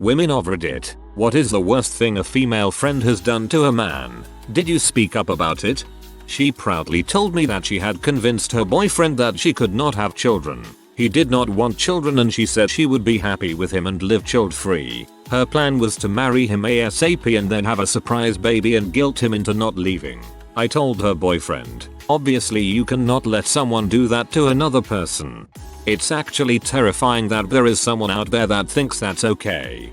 Women of Reddit, what is the worst thing a female friend has done to a man? Did you speak up about it? She proudly told me that she had convinced her boyfriend that she could not have children. He did not want children and she said she would be happy with him and live child free. Her plan was to marry him ASAP and then have a surprise baby and guilt him into not leaving. I told her boyfriend, obviously you cannot let someone do that to another person. It's actually terrifying that there is someone out there that thinks that's okay.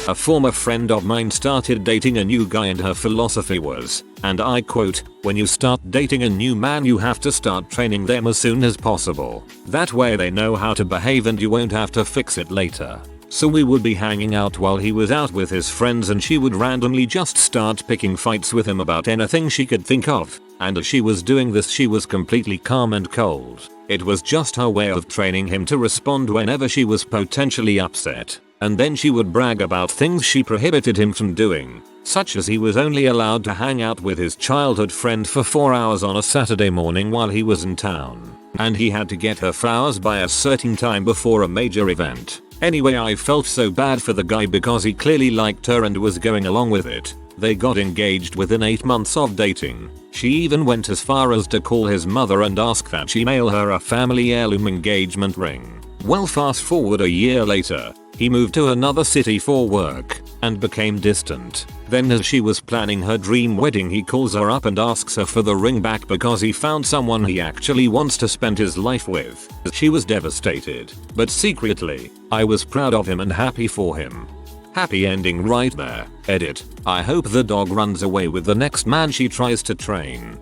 A former friend of mine started dating a new guy and her philosophy was, and I quote, "When you start dating a new man you have to start training them as soon as possible. That way they know how to behave and you won't have to fix it later." So we would be hanging out while he was out with his friends and she would randomly just start picking fights with him about anything she could think of. And as she was doing this she was completely calm and cold. It was just her way of training him to respond whenever she was potentially upset. And then she would brag about things she prohibited him from doing, such as he was only allowed to hang out with his childhood friend for 4 hours on a Saturday morning while he was in town. And he had to get her flowers by a certain time before a major event. Anyway, I felt so bad for the guy because he clearly liked her and was going along with it. They got engaged within 8 months of dating. She even went as far as to call his mother and ask that she mail her a family heirloom engagement ring. Well, fast forward a year later, he moved to another city for work and became distant. Then as she was planning her dream wedding he calls her up and asks her for the ring back because he found someone he actually wants to spend his life with. She was devastated, but secretly, I was proud of him and happy for him. Happy ending right there. Edit. I hope the dog runs away with the next man she tries to train.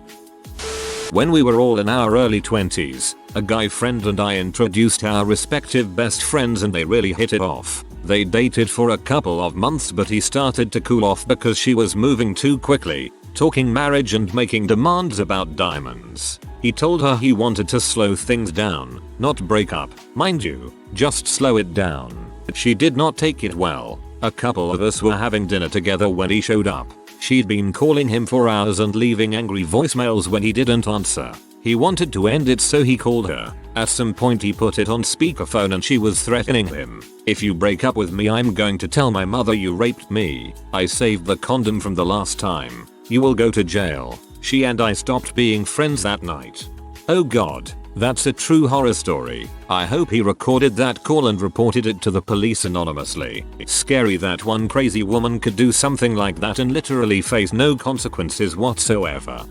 When we were all in our early 20s, a guy friend and I introduced our respective best friends and they really hit it off. They dated for a couple of months but he started to cool off because she was moving too quickly, talking marriage and making demands about diamonds. He told her he wanted to slow things down, not break up, mind you, just slow it down. She did not take it well. A couple of us were having dinner together when he showed up. She'd been calling him for hours and leaving angry voicemails when he didn't answer. He wanted to end it so he called her. At some point he put it on speakerphone and she was threatening him. "If you break up with me I'm going to tell my mother you raped me. I saved the condom from the last time. You will go to jail." She and I stopped being friends that night. Oh god, that's a true horror story. I hope he recorded that call and reported it to the police anonymously. It's scary that one crazy woman could do something like that and literally face no consequences whatsoever.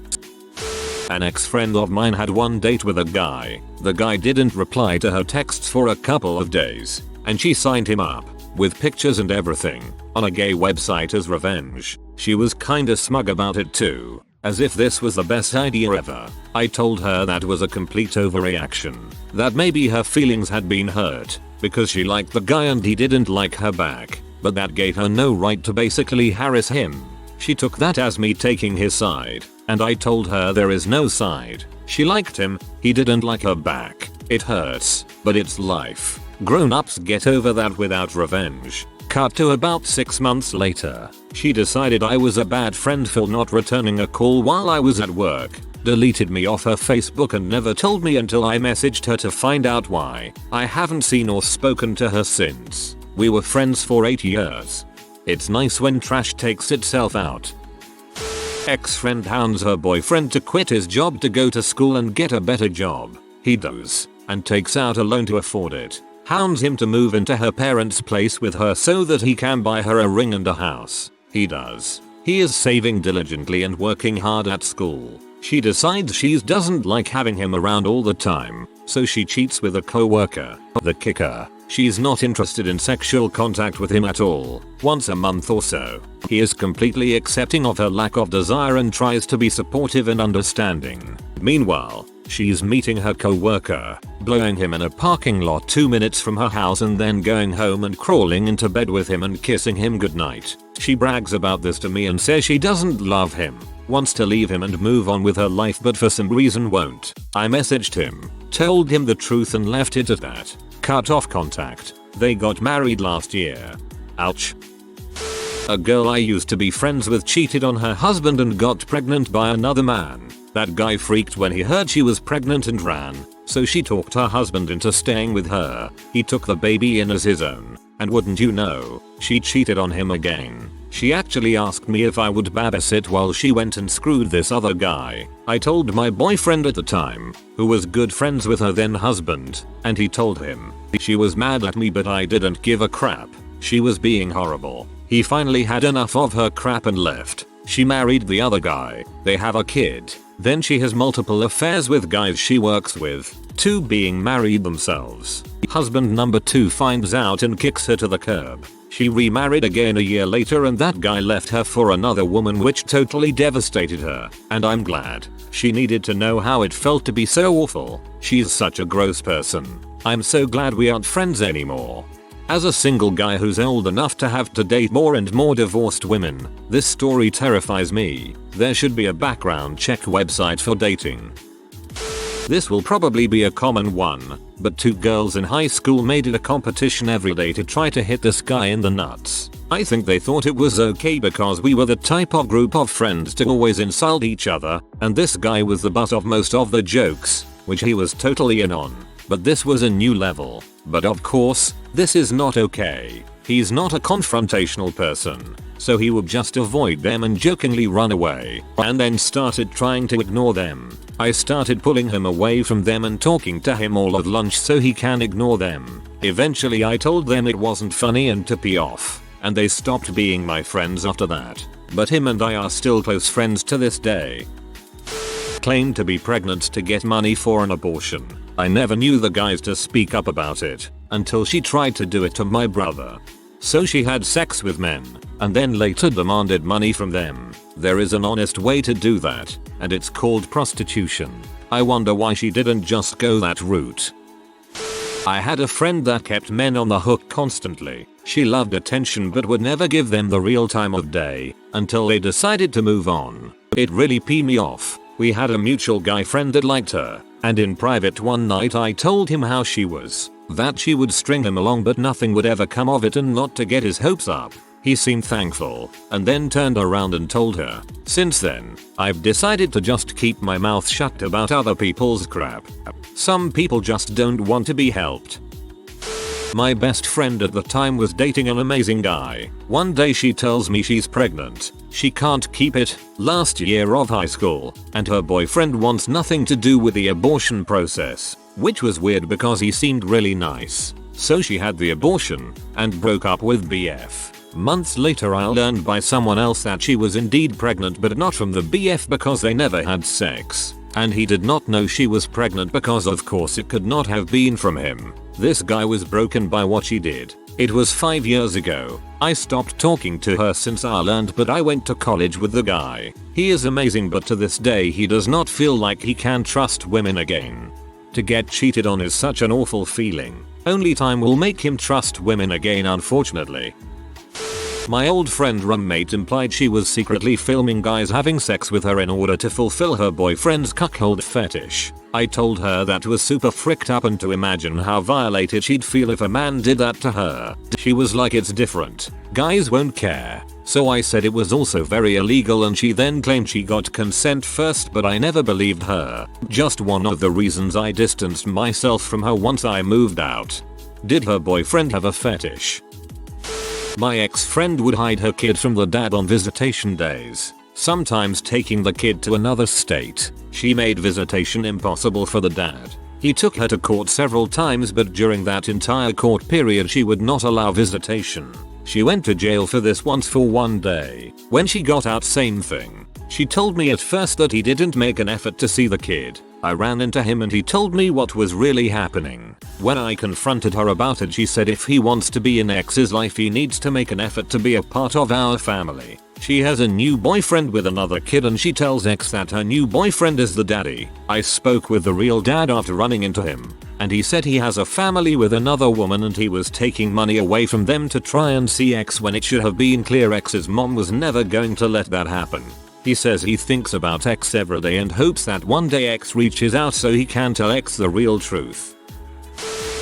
An ex-friend of mine had one date with a guy. The guy didn't reply to her texts for a couple of days, and she signed him up, with pictures and everything, on a gay website as revenge. She was kinda smug about it too, as if this was the best idea ever. I told her that was a complete overreaction, that maybe her feelings had been hurt, because she liked the guy and he didn't like her back, but that gave her no right to basically harass him. She took that as me taking his side, and I told her there is no side. She liked him, he didn't like her back. It hurts, but it's life. Grown-ups get over that without revenge. Cut to about 6 months later. She decided I was a bad friend for not returning a call while I was at work, deleted me off her Facebook and never told me until I messaged her to find out why. I haven't seen or spoken to her since. We were friends for 8 years. It's nice when trash takes itself out. Ex-friend hounds her boyfriend to quit his job to go to school and get a better job. He does, and takes out a loan to afford it. Hounds him to move into her parents' place with her so that he can buy her a ring and a house. He does. He is saving diligently and working hard at school. She decides she doesn't like having him around all the time, so she cheats with a coworker. The kicker: she's not interested in sexual contact with him at all, once a month or so. He is completely accepting of her lack of desire and tries to be supportive and understanding. Meanwhile, she's meeting her coworker, blowing him in a parking lot 2 minutes from her house and then going home and crawling into bed with him and kissing him goodnight. She brags about this to me and says she doesn't love him, wants to leave him and move on with her life but for some reason won't. I messaged him, told him the truth and left it at that. Cut off contact. They got married last year. Ouch. A girl I used to be friends with cheated on her husband and got pregnant by another man. That guy freaked when he heard she was pregnant and ran, so she talked her husband into staying with her. He took the baby in as his own, and wouldn't you know, she cheated on him again. She actually asked me if I would babysit while she went and screwed this other guy. I told my boyfriend at the time, who was good friends with her then husband, and he told him. She was mad at me but I didn't give a crap. She was being horrible. He finally had enough of her crap and left. She married the other guy. They have a kid. Then she has multiple affairs with guys she works with, 2 being married themselves. Husband number 2 finds out and kicks her to the curb. She remarried again a year later and that guy left her for another woman, which totally devastated her, and I'm glad. She needed to know how it felt to be so awful. She's such a gross person. I'm so glad we aren't friends anymore. As a single guy who's old enough to have to date more and more divorced women, this story terrifies me. There should be a background check website for dating. This will probably be a common one, but 2 girls in high school made it a competition every day to try to hit this guy in the nuts. I think they thought it was okay because we were the type of group of friends to always insult each other, and this guy was the butt of most of the jokes, which he was totally in on. But this was a new level. But of course, this is not okay. He's not a confrontational person, so he would just avoid them and jokingly run away, and then started trying to ignore them. I started pulling him away from them and talking to him all of lunch so he can ignore them. Eventually I told them it wasn't funny and to pee off, and they stopped being my friends after that. But him and I are still close friends to this day. Claimed to be pregnant to get money for an abortion. I never knew the guys to speak up about it until she tried to do it to my brother. So she had sex with men and then later demanded money from them. There is an honest way to do that, and it's called prostitution. I wonder why she didn't just go that route. I had a friend that kept men on the hook constantly. She loved attention but would never give them the real time of day until they decided to move on. It really peed me off. We had a mutual guy friend that liked her, and in private one night I told him how she was, that she would string him along but nothing would ever come of it and not to get his hopes up. He seemed thankful, and then turned around and told her. Since then, I've decided to just keep my mouth shut about other people's crap. Some people just don't want to be helped. My best friend at the time was dating an amazing guy. One day she tells me she's pregnant. She can't keep it, last year of high school, and her boyfriend wants nothing to do with the abortion process, which was weird because he seemed really nice. So she had the abortion and broke up with BF. Months later I learned by someone else that she was indeed pregnant but not from the BF because they never had sex. And he did not know she was pregnant because of course it could not have been from him. This guy was broken by what she did. It was 5 years ago. I stopped talking to her since I learned, but I went to college with the guy. He is amazing, but to this day he does not feel like he can trust women again. To get cheated on is such an awful feeling. Only time will make him trust women again, unfortunately. My old friend roommate implied she was secretly filming guys having sex with her in order to fulfill her boyfriend's cuckold fetish. I told her that was super fricked up and to imagine how violated she'd feel if a man did that to her. She was like, it's different. Guys won't care. So I said it was also very illegal, and she then claimed she got consent first, but I never believed her. Just one of the reasons I distanced myself from her once I moved out. Did her boyfriend have a fetish? My ex-friend would hide her kid from the dad on visitation days, sometimes taking the kid to another state. She made visitation impossible for the dad. He took her to court several times, but during that entire court period she would not allow visitation. She went to jail for this once for one day. When she got out, same thing. She told me at first that he didn't make an effort to see the kid. I ran into him and he told me what was really happening. When I confronted her about it, she said if he wants to be in X's life he needs to make an effort to be a part of our family. She has a new boyfriend with another kid and she tells X that her new boyfriend is the daddy. I spoke with the real dad after running into him, and he said he has a family with another woman and he was taking money away from them to try and see X when it should have been clear X's mom was never going to let that happen. He says he thinks about X every day and hopes that one day X reaches out so he can tell X the real truth.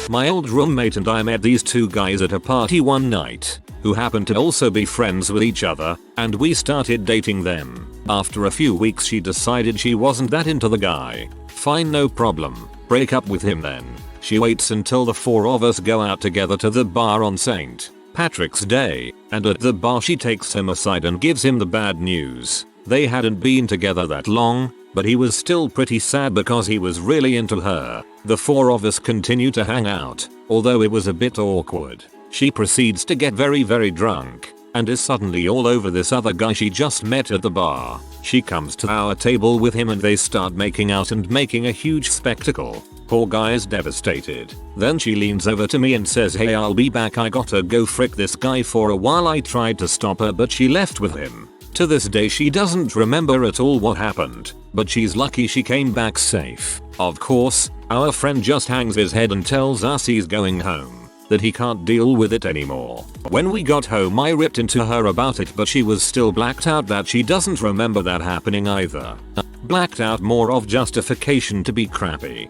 My old roommate and I met these 2 guys at a party one night, who happened to also be friends with each other, and we started dating them. After a few weeks she decided she wasn't that into the guy. Fine, no problem. Break up with him then. She waits until the four of us go out together to the bar on St. Patrick's Day, and at the bar she takes him aside and gives him the bad news. They hadn't been together that long, but he was still pretty sad because he was really into her. The four of us continue to hang out, although it was a bit awkward. She proceeds to get very drunk, and is suddenly all over this other guy she just met at the bar. She comes to our table with him and they start making out and making a huge spectacle. Poor guy is devastated. Then she leans over to me and says, "Hey, I'll be back, I gotta go frick this guy." For a while I tried to stop her but she left with him. To this day she doesn't remember at all what happened, but she's lucky she came back safe. Of course, our friend just hangs his head and tells us he's going home, that he can't deal with it anymore. When we got home I ripped into her about it, but she was still blacked out that she doesn't remember that happening either. Blacked out more of justification to be crappy.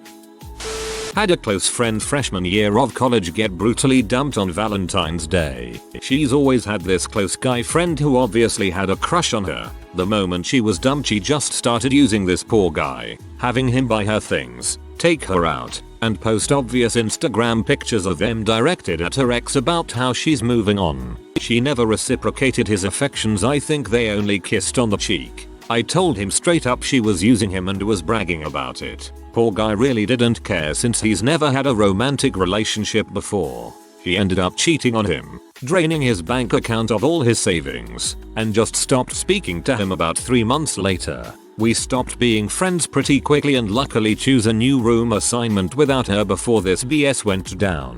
Had a close friend freshman year of college get brutally dumped on Valentine's Day. She's always had this close guy friend who obviously had a crush on her. The moment she was dumped she just started using this poor guy, having him buy her things, take her out, and post obvious Instagram pictures of them directed at her ex about how she's moving on. She never reciprocated his affections, I think they only kissed on the cheek. I told him straight up she was using him and was bragging about it. Poor guy really didn't care since he's never had a romantic relationship before. She ended up cheating on him, draining his bank account of all his savings, and just stopped speaking to him about 3 months later. We stopped being friends pretty quickly and luckily chose a new room assignment without her before this BS went down.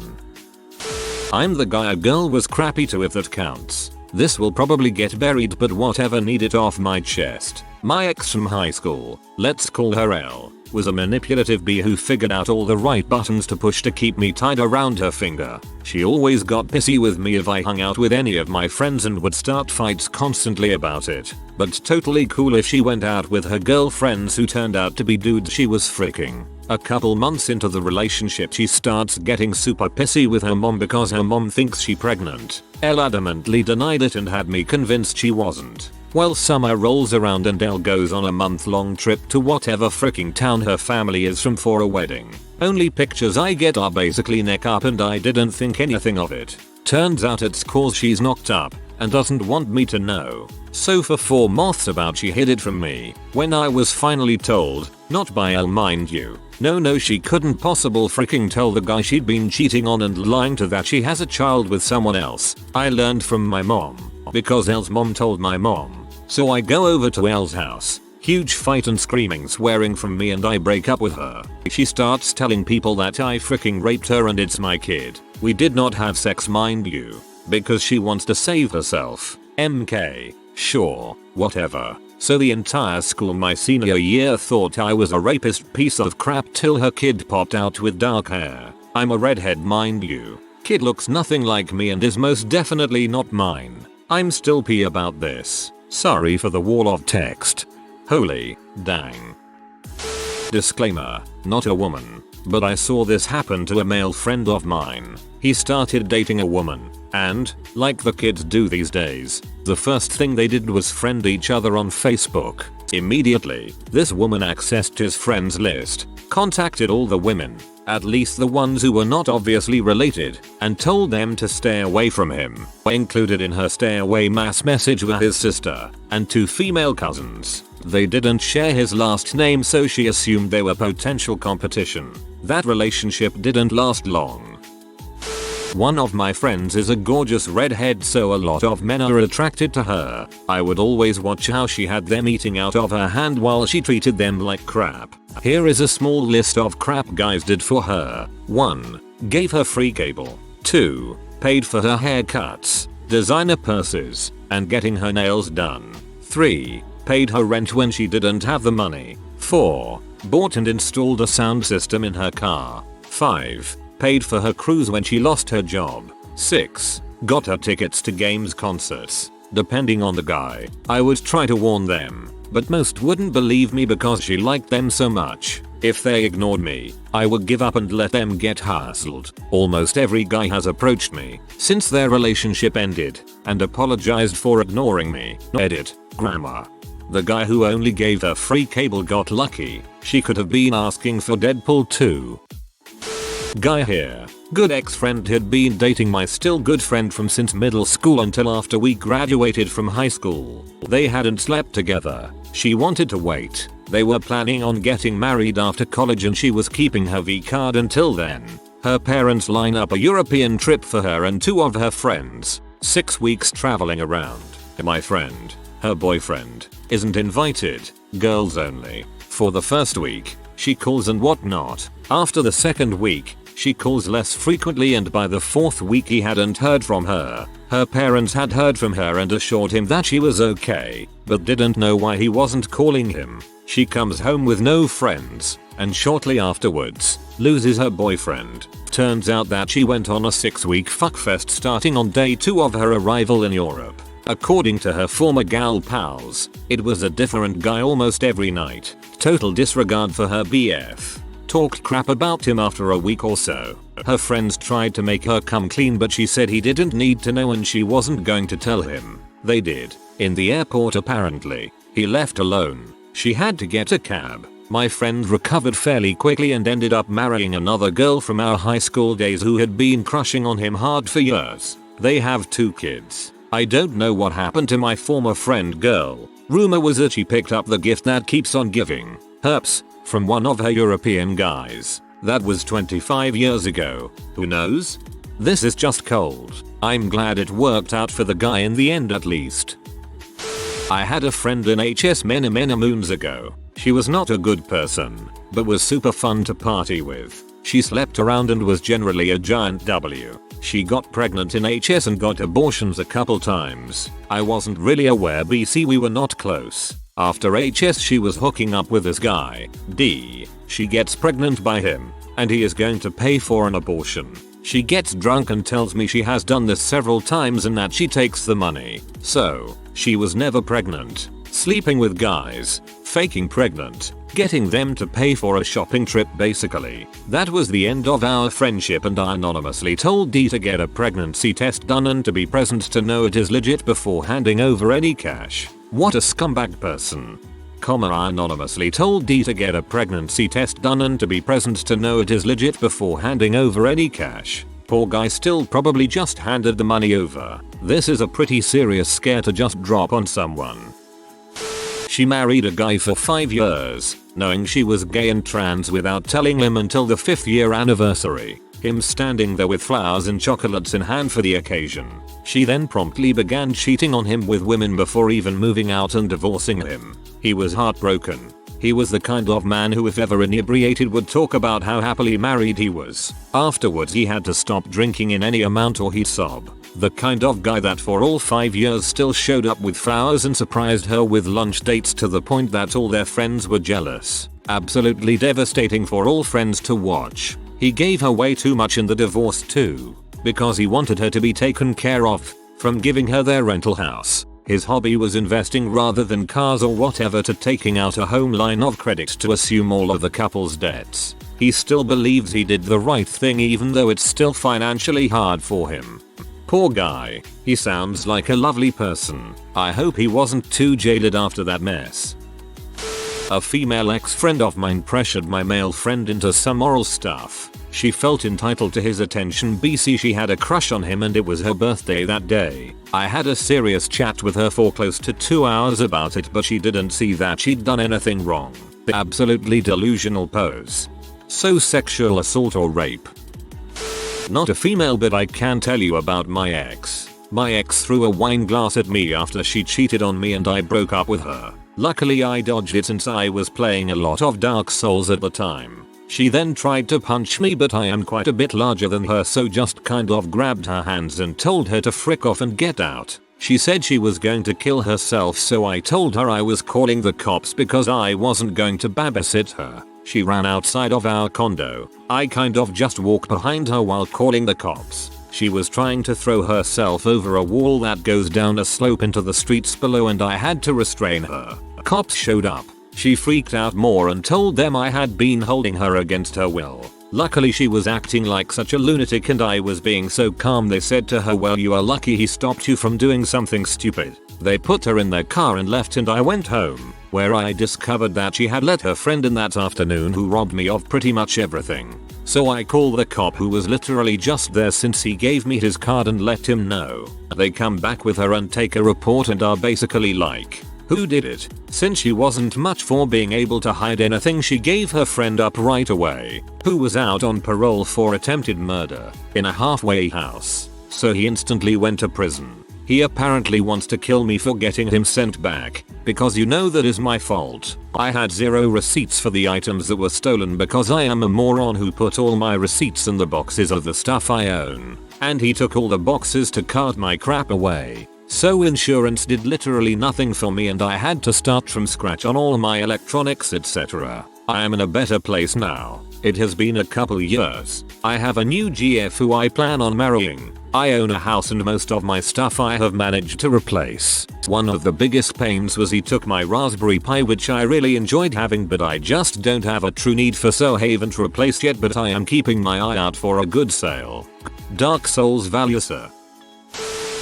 I'm the guy a girl was crappy to, if that counts. This will probably get buried, but whatever, need it off my chest. My ex from high school, let's call her L, was a manipulative bee who figured out all the right buttons to push to keep me tied around her finger. She always got pissy with me if I hung out with any of my friends and would start fights constantly about it, but totally cool if she went out with her girlfriends who turned out to be dudes she was fricking. A couple months into the relationship she starts getting super pissy with her mom because her mom thinks she's pregnant. Elle adamantly denied it and had me convinced she wasn't. Well, summer rolls around and Elle goes on a month-long trip to whatever freaking town her family is from for a wedding. Only pictures I get are basically neck up and I didn't think anything of it. Turns out it's cause she's knocked up and doesn't want me to know. So for 4 months about she hid it from me. When I was finally told, not by Elle mind you, no she couldn't possible freaking tell the guy she'd been cheating on and lying to that she has a child with someone else. I learned from my mom, because Elle's mom told my mom. So I go over to Elle's house. Huge fight and screaming swearing from me and I break up with her. She starts telling people that I freaking raped her and it's my kid. We did not have sex mind you, because she wants to save herself. MK. Sure, whatever. So the entire school my senior year thought I was a rapist piece of crap till her kid popped out with dark hair. I'm a redhead mind you. Kid looks nothing like me and is most definitely not mine. I'm still pee about this. Sorry for the wall of text. Holy dang. Disclaimer, not a woman, but I saw this happen to a male friend of mine. He started dating a woman, and, like the kids do these days, the first thing they did was friend each other on Facebook. Immediately, this woman accessed his friends list, contacted all the women, at least the ones who were not obviously related, and told them to stay away from him. Included in her stay away mass message were his sister and 2 female cousins. They didn't share his last name, so she assumed they were potential competition. That relationship didn't last long. One of my friends is a gorgeous redhead, so a lot of men are attracted to her. I would always watch how she had them eating out of her hand while she treated them like crap. Here is a small list of crap guys did for her. 1. Gave her free cable. 2. Paid for her haircuts, designer purses, and getting her nails done. 3. Paid her rent when she didn't have the money. 4. Bought and installed a sound system in her car. 5. Paid for her cruise when she lost her job. 6. Got her tickets to games, concerts. Depending on the guy, I would try to warn them, but most wouldn't believe me because she liked them so much. If they ignored me, I would give up and let them get hustled. Almost every guy has approached me since their relationship ended and apologized for ignoring me. Edit. Grammar. The guy who only gave her free cable got lucky. She could have been asking for Deadpool 2. Guy here. Good ex-friend had been dating my still good friend from since middle school until after we graduated from high school. They hadn't slept together. She wanted to wait. They were planning on getting married after college and she was keeping her V card until then. Her parents line up a European trip for her and 2 of her friends. 6 weeks traveling around. My friend, her boyfriend, isn't invited. Girls only. For the first week, she calls and whatnot. After the second week, she calls less frequently and by the 4th week he hadn't heard from her. Her parents had heard from her and assured him that she was okay, but didn't know why he wasn't calling him. She comes home with no friends, and shortly afterwards, loses her boyfriend. Turns out that she went on a 6-week fuckfest starting on day 2 of her arrival in Europe. According to her former gal pals, it was a different guy almost every night. Total disregard for her BF. Talked crap about him after a week or so. Her friends tried to make her come clean but she said he didn't need to know and she wasn't going to tell him. They did. In the airport apparently. He left alone. She had to get a cab. My friend recovered fairly quickly and ended up marrying another girl from our high school days who had been crushing on him hard for years. They have 2 kids. I don't know what happened to my former friend girl. Rumor was that she picked up the gift that keeps on giving. Herps. From one of her European guys. That was 25 years ago. Who knows? This is just cold. I'm glad it worked out for the guy in the end at least. I had a friend in HS many moons ago. She was not a good person, but was super fun to party with. She slept around and was generally a giant W. She got pregnant in HS and got abortions a couple times. I wasn't really aware BC we were not close. After HS she was hooking up with this guy, D. She gets pregnant by him, and he is going to pay for an abortion. She gets drunk and tells me she has done this several times and that she takes the money. So, she was never pregnant. Sleeping with guys, faking pregnant, getting them to pay for a shopping trip basically. That was the end of our friendship and I anonymously told D to get a pregnancy test done and to be present to know it is legit before handing over any cash. What a scumbag person. I anonymously told D to get a pregnancy test done and to be present to know it is legit before handing over any cash. Poor guy still probably just handed the money over. This is a pretty serious scare to just drop on someone. She married a guy for 5 years, knowing she was gay and trans without telling him until the 5th year anniversary. Him standing there with flowers and chocolates in hand for the occasion. She then promptly began cheating on him with women before even moving out and divorcing him. He was heartbroken. He was the kind of man who if ever inebriated would talk about how happily married he was. Afterwards he had to stop drinking in any amount or he'd sob. The kind of guy that for all 5 years still showed up with flowers and surprised her with lunch dates to the point that all their friends were jealous. Absolutely devastating for all friends to watch. He gave her way too much in the divorce too. Because he wanted her to be taken care of. From giving her their rental house. His hobby was investing rather than cars or whatever to taking out a home line of credit to assume all of the couple's debts. He still believes he did the right thing even though it's still financially hard for him. Poor guy. He sounds like a lovely person. I hope he wasn't too jaded after that mess. A female ex-friend of mine pressured my male friend into some oral stuff. She felt entitled to his attention BC she had a crush on him and it was her birthday that day. I had a serious chat with her for close to 2 hours about it but she didn't see that she'd done anything wrong. Absolutely delusional pose. So sexual assault or rape. Not a female but I can tell you about my ex. My ex threw a wine glass at me after she cheated on me and I broke up with her. Luckily I dodged it since I was playing a lot of Dark Souls at the time. She then tried to punch me but I am quite a bit larger than her so just kind of grabbed her hands and told her to frick off and get out. She said she was going to kill herself so I told her I was calling the cops because I wasn't going to babysit her. She ran outside of our condo. I kind of just walked behind her while calling the cops. She was trying to throw herself over a wall that goes down a slope into the streets below and I had to restrain her. Cops showed up. She freaked out more and told them I had been holding her against her will. Luckily she was acting like such a lunatic and I was being so calm they said to her well you are lucky he stopped you from doing something stupid. They put her in their car and left, and I went home, where I discovered that she had let her friend in that afternoon who robbed me of pretty much everything. So I called the cop, who was literally just there since he gave me his card, and let him know. They come back with her and take a report and are basically like, who did it? Since she wasn't much for being able to hide anything, she gave her friend up right away, who was out on parole for attempted murder in a halfway house. So he instantly went to prison. He apparently wants to kill me for getting him sent back, because you know that is my fault. I had zero receipts for the items that were stolen because I am a moron who put all my receipts in the boxes of the stuff I own. And he took all the boxes to cart my crap away. So insurance did literally nothing for me, and I had to start from scratch on all my electronics, etc. I am in a better place now. It has been a couple years. I have a new GF who I plan on marrying. I own a house and most of my stuff I have managed to replace. One of the biggest pains was he took my Raspberry Pi, which I really enjoyed having, but I just don't have a true need for, so haven't replaced yet, but I am keeping my eye out for a good sale. Dark Souls value, sir.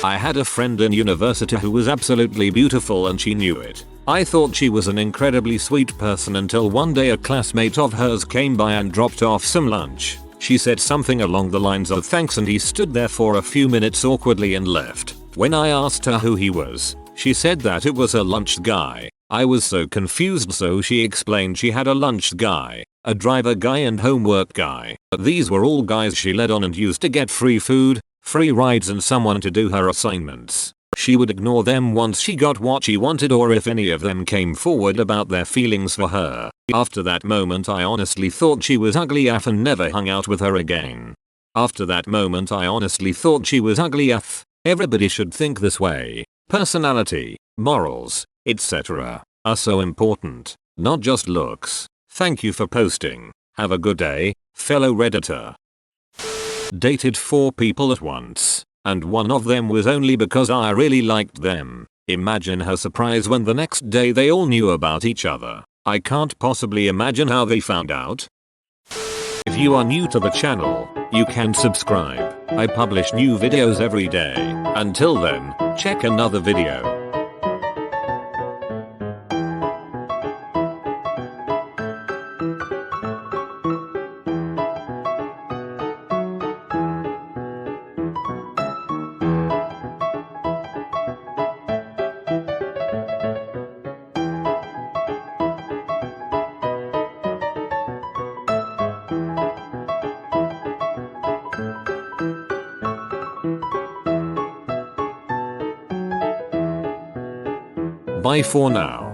I had a friend in university who was absolutely beautiful and she knew it. I thought she was an incredibly sweet person until one day a classmate of hers came by and dropped off some lunch. She said something along the lines of thanks, and he stood there for a few minutes awkwardly and left. When I asked her who he was, she said that it was a lunch guy. I was so confused, so she explained she had a lunch guy, a driver guy and homework guy. But these were all guys she led on and used to get free food, free rides and someone to do her assignments. She would ignore them once she got what she wanted, or if any of them came forward about their feelings for her. After that moment I honestly thought she was ugly AF and never hung out with her again. Everybody should think this way. Personality, morals, etc. are so important, not just looks. Thank you for posting. Have a good day, fellow Redditor. Dated 4 people at once, and one of them was only because I really liked them. Imagine her surprise when the next day they all knew about each other. I can't possibly imagine how they found out. If you are new to the channel, you can subscribe. I publish new videos every day. Until then, check another video. Bye for now.